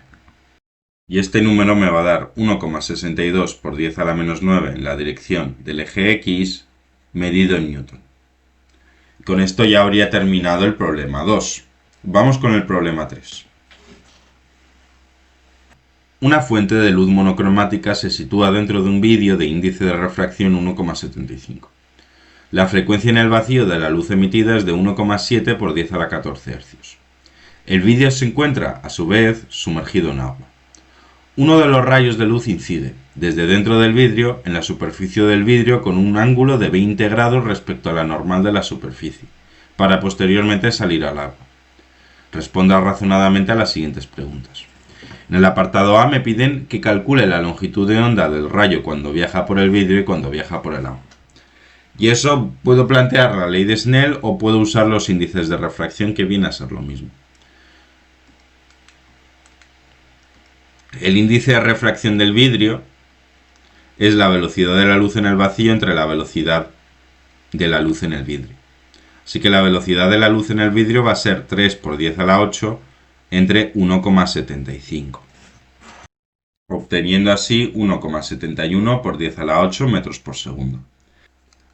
Y este número me va a dar 1,62 por 10 a la menos 9 en la dirección del eje X medido en Newton. Con esto ya habría terminado el problema 2. Vamos con el problema 3. Una fuente de luz monocromática se sitúa dentro de un vidrio de índice de refracción 1,75. La frecuencia en el vacío de la luz emitida es de 1,7 por 10 a la 14 Hz. El vidrio se encuentra, a su vez, sumergido en agua. Uno de los rayos de luz incide, desde dentro del vidrio, en la superficie del vidrio con un ángulo de 20 grados respecto a la normal de la superficie, para posteriormente salir al agua. Responda razonadamente a las siguientes preguntas. En el apartado A me piden que calcule la longitud de onda del rayo cuando viaja por el vidrio y cuando viaja por el agua. Y eso puedo plantear la ley de Snell o puedo usar los índices de refracción, que viene a ser lo mismo. El índice de refracción del vidrio es la velocidad de la luz en el vacío entre la velocidad de la luz en el vidrio. Así que la velocidad de la luz en el vidrio va a ser 3 por 10 a la 8 entre 1,75. Obteniendo así 1,71 por 10 a la 8 metros por segundo.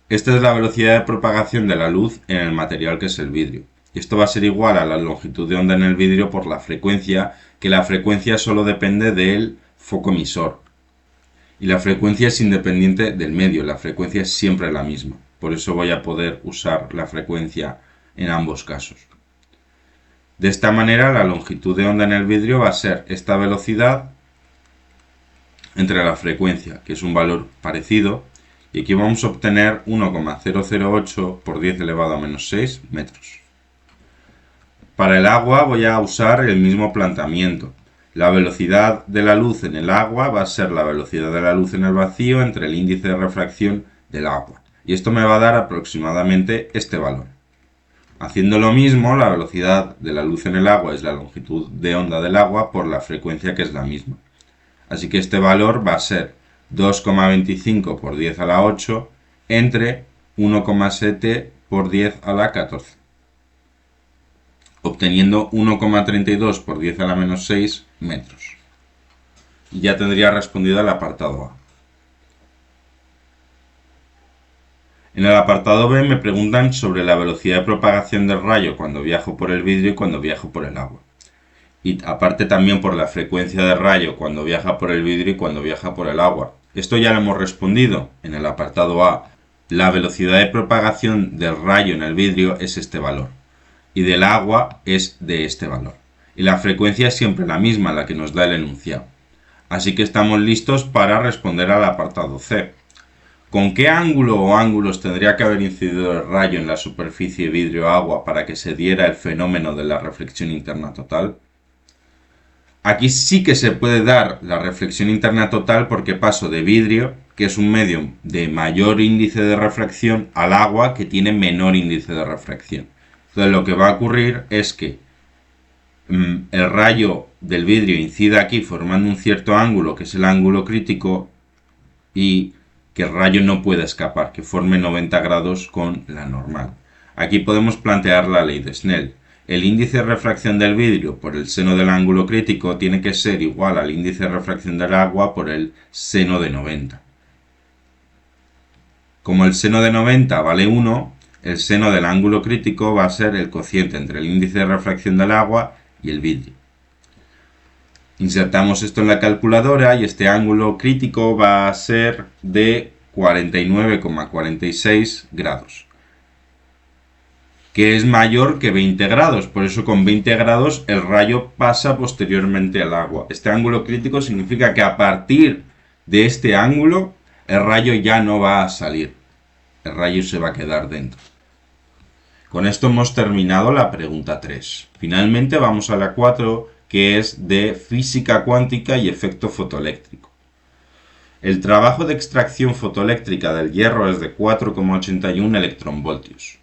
Esta es la velocidad de propagación de la luz en el material que es el vidrio. Y esto va a ser igual a la longitud de onda en el vidrio por la frecuencia, que la frecuencia solo depende del foco emisor. Y la frecuencia es independiente del medio, la frecuencia es siempre la misma. Por eso voy a poder usar la frecuencia en ambos casos. De esta manera la longitud de onda en el vidrio va a ser esta velocidad entre la frecuencia, que es un valor parecido, y aquí vamos a obtener 1,008 por 10 elevado a menos 6 metros. Para el agua voy a usar el mismo planteamiento. La velocidad de la luz en el agua va a ser la velocidad de la luz en el vacío entre el índice de refracción del agua. Y esto me va a dar aproximadamente este valor. Haciendo lo mismo, la velocidad de la luz en el agua es la longitud de onda del agua por la frecuencia, que es la misma. Así que este valor va a ser 2,25 por 10 a la 8 entre 1,7 por 10 a la 14. Obteniendo 1,32 por 10 a la menos 6 metros. Y ya tendría respondido al apartado A. En el apartado B me preguntan sobre la velocidad de propagación del rayo cuando viajo por el vidrio y cuando viajo por el agua. Y aparte también por la frecuencia de rayo cuando viaja por el vidrio y cuando viaja por el agua. Esto ya lo hemos respondido en el apartado A. La velocidad de propagación del rayo en el vidrio es este valor. Y del agua es de este valor. Y la frecuencia es siempre la misma, la que nos da el enunciado. Así que estamos listos para responder al apartado C. ¿Con qué ángulo o ángulos tendría que haber incidido el rayo en la superficie vidrio-agua para que se diera el fenómeno de la reflexión interna total? Aquí sí que se puede dar la reflexión interna total porque paso de vidrio, que es un medio de mayor índice de refracción, al agua, que tiene menor índice de refracción. Entonces lo que va a ocurrir es que el rayo del vidrio incida aquí formando un cierto ángulo, que es el ángulo crítico, y que el rayo no pueda escapar, que forme 90 grados con la normal. Aquí podemos plantear la ley de Snell. El índice de refracción del vidrio por el seno del ángulo crítico tiene que ser igual al índice de refracción del agua por el seno de 90. Como el seno de 90 vale 1, el seno del ángulo crítico va a ser el cociente entre el índice de refracción del agua y el vidrio. Insertamos esto en la calculadora y este ángulo crítico va a ser de 49,46 grados, que es mayor que 20 grados, por eso con 20 grados el rayo pasa posteriormente al agua. Este ángulo crítico significa que a partir de este ángulo el rayo ya no va a salir, el rayo se va a quedar dentro. Con esto hemos terminado la pregunta 3. Finalmente vamos a la 4, que es de física cuántica y efecto fotoeléctrico. El trabajo de extracción fotoeléctrica del hierro es de 4,81 electronvoltios.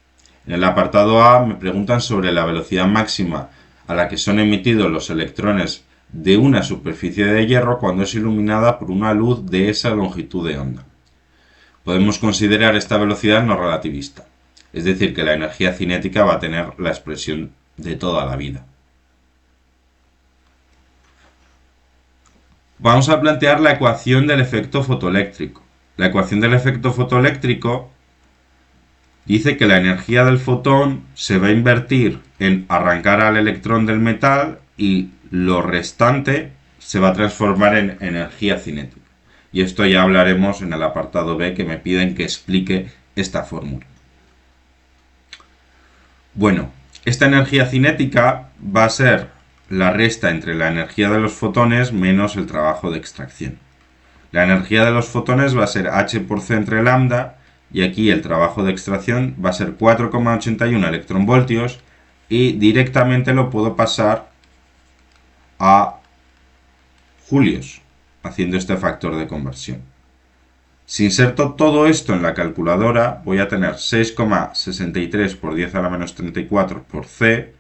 En el apartado A me preguntan sobre la velocidad máxima a la que son emitidos los electrones de una superficie de hierro cuando es iluminada por una luz de esa longitud de onda. Podemos considerar esta velocidad no relativista, es decir, que la energía cinética va a tener la expresión de toda la vida. Vamos a plantear la ecuación del efecto fotoeléctrico. La ecuación del efecto fotoeléctrico dice que la energía del fotón se va a invertir en arrancar al electrón del metal y lo restante se va a transformar en energía cinética. Y esto ya hablaremos en el apartado B, que me piden que explique esta fórmula. Bueno, esta energía cinética va a ser la resta entre la energía de los fotones menos el trabajo de extracción. La energía de los fotones va a ser h por c entre lambda, y aquí el trabajo de extracción va a ser 4,81 electronvoltios, y directamente lo puedo pasar a julios, haciendo este factor de conversión. Si inserto todo esto en la calculadora, voy a tener 6,63 por 10 a la menos 34 por C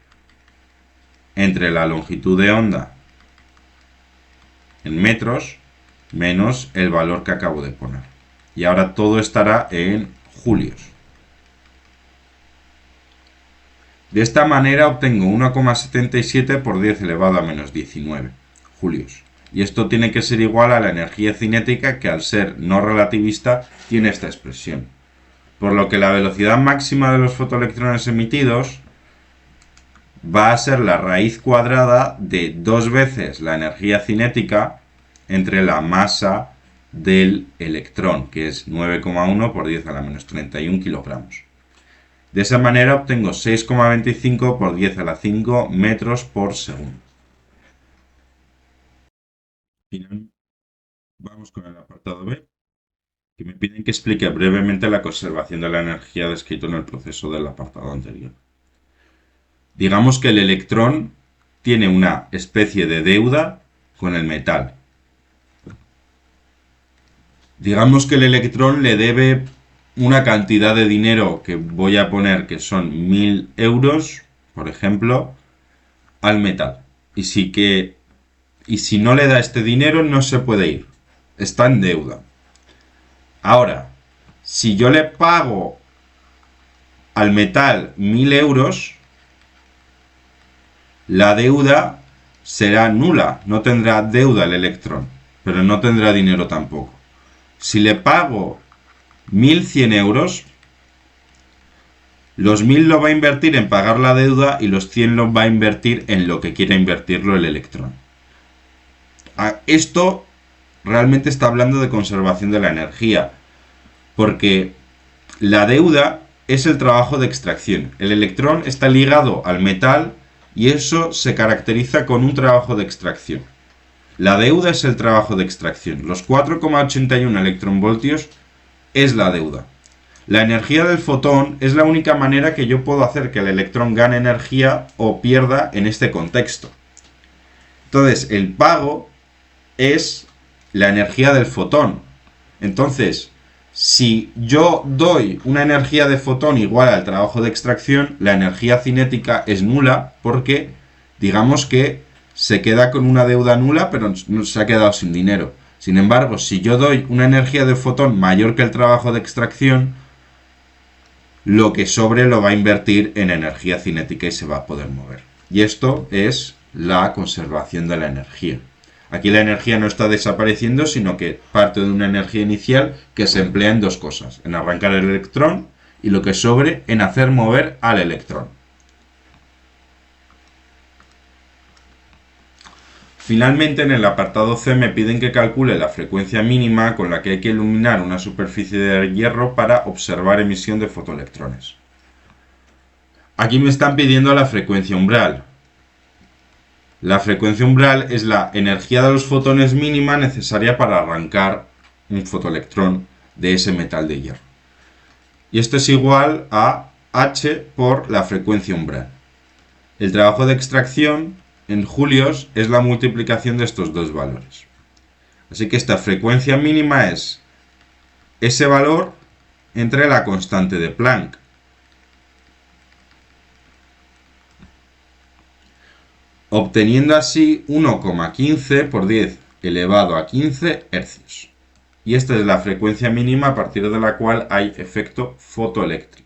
entre la longitud de onda en metros menos el valor que acabo de poner. Y ahora todo estará en julios. De esta manera obtengo 1,77 por 10 elevado a menos 19 julios. Y esto tiene que ser igual a la energía cinética, que al ser no relativista tiene esta expresión. Por lo que la velocidad máxima de los fotoelectrones emitidos va a ser la raíz cuadrada de 2 veces la energía cinética entre la masa del electrón, que es 9,1 por 10 a la menos 31 kilogramos. De esa manera obtengo 6,25 por 10 a la 5 metros por segundo. Vamos con el apartado B, que me piden que explique brevemente la conservación de la energía descrito en el proceso del apartado anterior. Digamos que el electrón tiene una especie de deuda con el metal. Digamos que el electrón le debe una cantidad de dinero, que voy a poner que son 1000 euros, por ejemplo, al metal. Y si no le da este dinero, no se puede ir. Está en deuda. Ahora, si yo le pago al metal 1000 euros, la deuda será nula. No tendrá deuda el electrón, pero no tendrá dinero tampoco. Si le pago 1100 euros, los 1000 lo va a invertir en pagar la deuda y los 100 los va a invertir en lo que quiera invertirlo el electrón. Esto realmente está hablando de conservación de la energía, porque la deuda es el trabajo de extracción. El electrón está ligado al metal y eso se caracteriza con un trabajo de extracción. La deuda es el trabajo de extracción. Los 4,81 electronvoltios es la deuda. La energía del fotón es la única manera que yo puedo hacer que el electrón gane energía o pierda en este contexto. Entonces, el pago es la energía del fotón. Entonces, si yo doy una energía de fotón igual al trabajo de extracción, la energía cinética es nula, porque digamos que se queda con una deuda nula, pero no se ha quedado sin dinero. Sin embargo, si yo doy una energía de fotón mayor que el trabajo de extracción, lo que sobre lo va a invertir en energía cinética y se va a poder mover. Y esto es la conservación de la energía. Aquí la energía no está desapareciendo, sino que parte de una energía inicial que se emplea en dos cosas: en arrancar el electrón y lo que sobre en hacer mover al electrón. Finalmente, en el apartado C me piden que calcule la frecuencia mínima con la que hay que iluminar una superficie de hierro para observar emisión de fotoelectrones. Aquí me están pidiendo la frecuencia umbral. La frecuencia umbral es la energía de los fotones mínima necesaria para arrancar un fotoelectrón de ese metal de hierro. Y esto es igual a H por la frecuencia umbral. El trabajo de extracción en julios es la multiplicación de estos dos valores. Así que esta frecuencia mínima es ese valor entre la constante de Planck. Obteniendo así 1,15 por 10 elevado a 15 hercios. Y esta es la frecuencia mínima a partir de la cual hay efecto fotoeléctrico.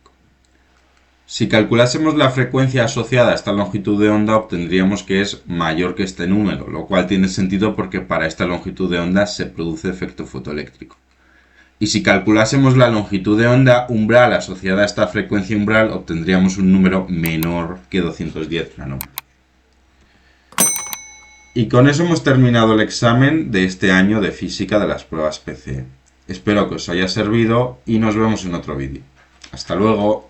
Si calculásemos la frecuencia asociada a esta longitud de onda, obtendríamos que es mayor que este número, lo cual tiene sentido porque para esta longitud de onda se produce efecto fotoeléctrico. Y si calculásemos la longitud de onda umbral asociada a esta frecuencia umbral, obtendríamos un número menor que 210 nanómetros. Y con eso hemos terminado el examen de este año de física de las pruebas PCE. Espero que os haya servido y nos vemos en otro vídeo. Hasta luego.